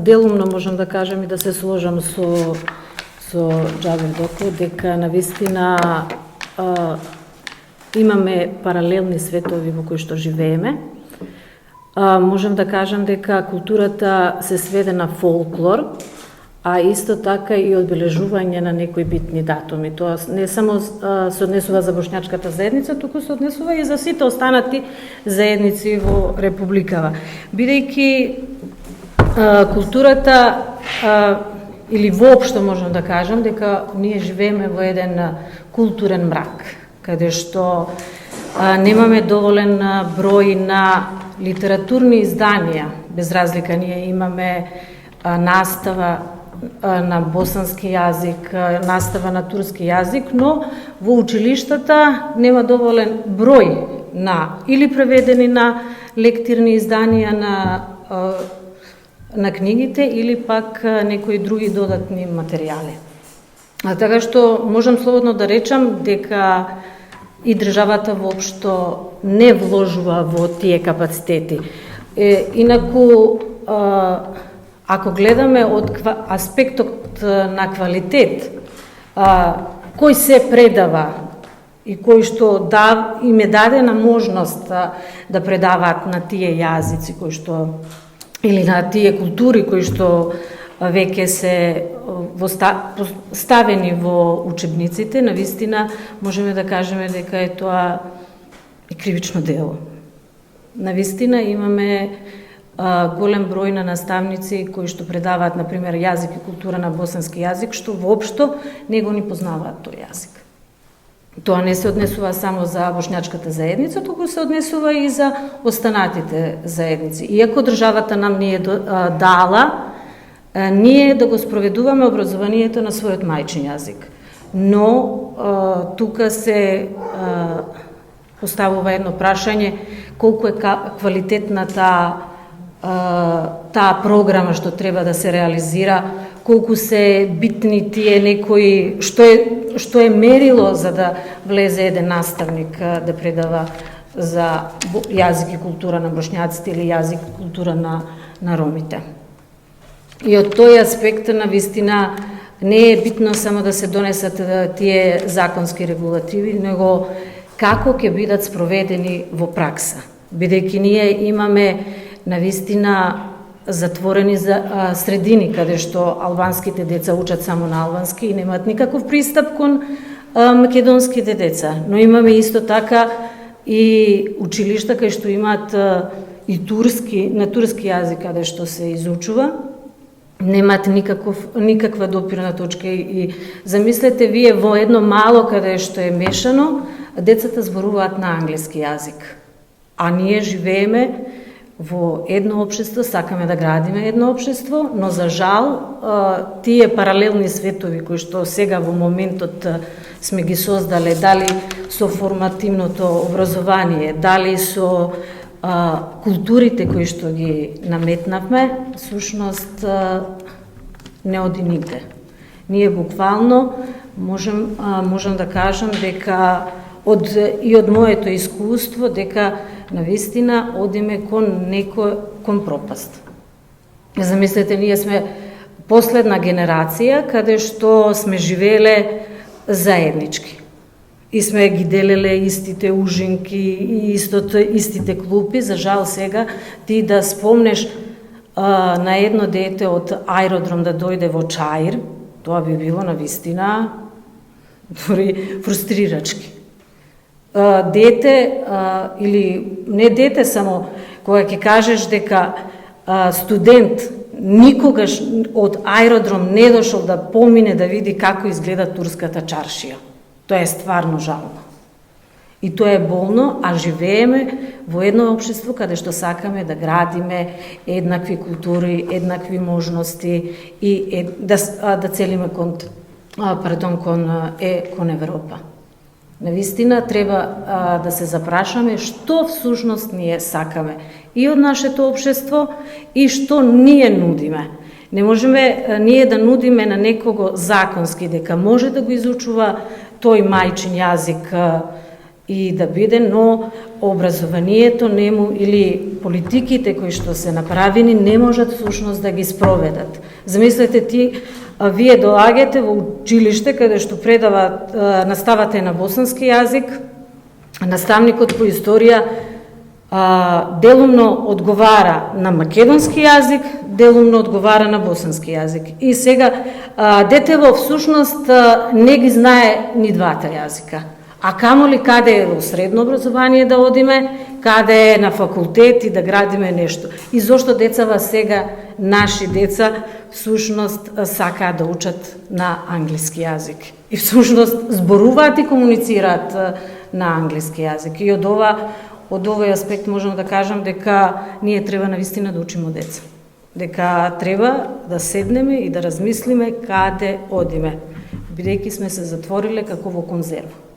Делумно можам да кажам и да се сложам со Џабер Доко, дека навистина имаме паралелни светови во кои што живееме. Можам да кажам дека културата се сведе на фолклор, а исто така и одбележување на некои битни датуми. Тоа не само се однесува за бошњачката заедница, туку се однесува и за сите останати заедници во Републикава. Бидејќи културата или воопшто можам да кажам дека ние живееме во еден културен мрак, каде што немаме доволен број на литературни изданија, без разлика ние имаме настава на босански јазик, настава на турски јазик, но во училиштата нема доволен број на или преведени на лектирни изданија на книгите или пак некои други додатни материјали. Така што можам слободно да речам дека и државата воопшто не вложува во тие капацитети. Инаку, ако гледаме од аспектот на квалитет, кој се предава и кој што им е дадена можност да предаваат на тие јазици кои што или на тие култури кои што веќе се ставени во учебниците, навистина можеме да кажеме дека е тоа и кривично дело. Навистина имаме голем број на наставници кои што предаваат, например, јазик и култура на босански јазик, што воопшто не го ни познаваат тој јазик. Тоа не се однесува само за бошњачката заедница, туку се однесува и за останатите заедници. Иако државата нам не е дала, ние да го спроведуваме образованието на својот мајчин јазик. Но тука се поставува едно прашање колку е квалитетна таа програма што треба да се реализира, колку се битни тие некои, што е мерило за да влезе еден наставник да предава за јазик и култура на бошњаците или јазик и култура на ромите. И од тој аспект навистина не е битно само да се донесат тие законски регулативи, него како ќе бидат спроведени во пракса. Бидејќи ние имаме навистина затворени средини каде што албанските деца учат само на албански и немаат никаков пристап кон македонските деца. Но имаме исто така и училишта кај што имаат и на турски јазик каде што се изучува, немаат никаква допирна точка и замислете вие во едно мало каде што е мешано, децата зборуваат на англиски јазик. А ние живееме во едно општество, сакаме да градиме едно општество, но за жал тие паралелни светови кои што сега во моментот сме ги создале, дали со формативното образование, дали со културите кои што ги наметнавме, всушност не оди нигде. Ние буквално можам да кажам дека и од моето искуство дека навистина одиме кон пропаст. Замислете, ние сме последна генерација каде што сме живееле заеднички. И сме ги делеле истите ужинки и истите клупи. За жал сега ти да спомнеш на едно дете од аеродром да дојде во Чаир, тоа би било навистина дури фрустрирачки. Дете или не дете само, кога ќе кажеш дека студент никогаш од аеродром не дошол да помине да види како изгледа турската чаршија. Тоа е стварно жално. И тоа е болно, а живееме во едно општество каде што сакаме да градиме еднакви култури, еднакви можности и да целиме кон Европа. Навистина треба да се запрашаме што всушност ние сакаме и од нашето општество и што ние нудиме. Не можеме ние да нудиме на некого законски дека може да го изучува тој мајчин јазик и да биде, но образованието нему или политиките кои што се направени не можат всушност да ги спроведат. Замислете вие доаѓате во училиште каде што наставате на босански јазик, наставникот по историја делумно одговара на македонски јазик, делумно одговара на босански јазик. И сега детево всушност не ги знае ни двата јазика. А камоли каде е во средно образование да одиме, каде е на факултет и да градиме нешто. И зошто децава сега, наши деца, всушност сакаат да учат на англиски јазик. И всушност зборуваат и комуницираат на англиски јазик. И од овој аспект можам да кажам дека ние треба навистина да учиме деца. Дека треба да седнеме и да размислиме каде одиме, бидејќи сме се затвориле како во конзерва.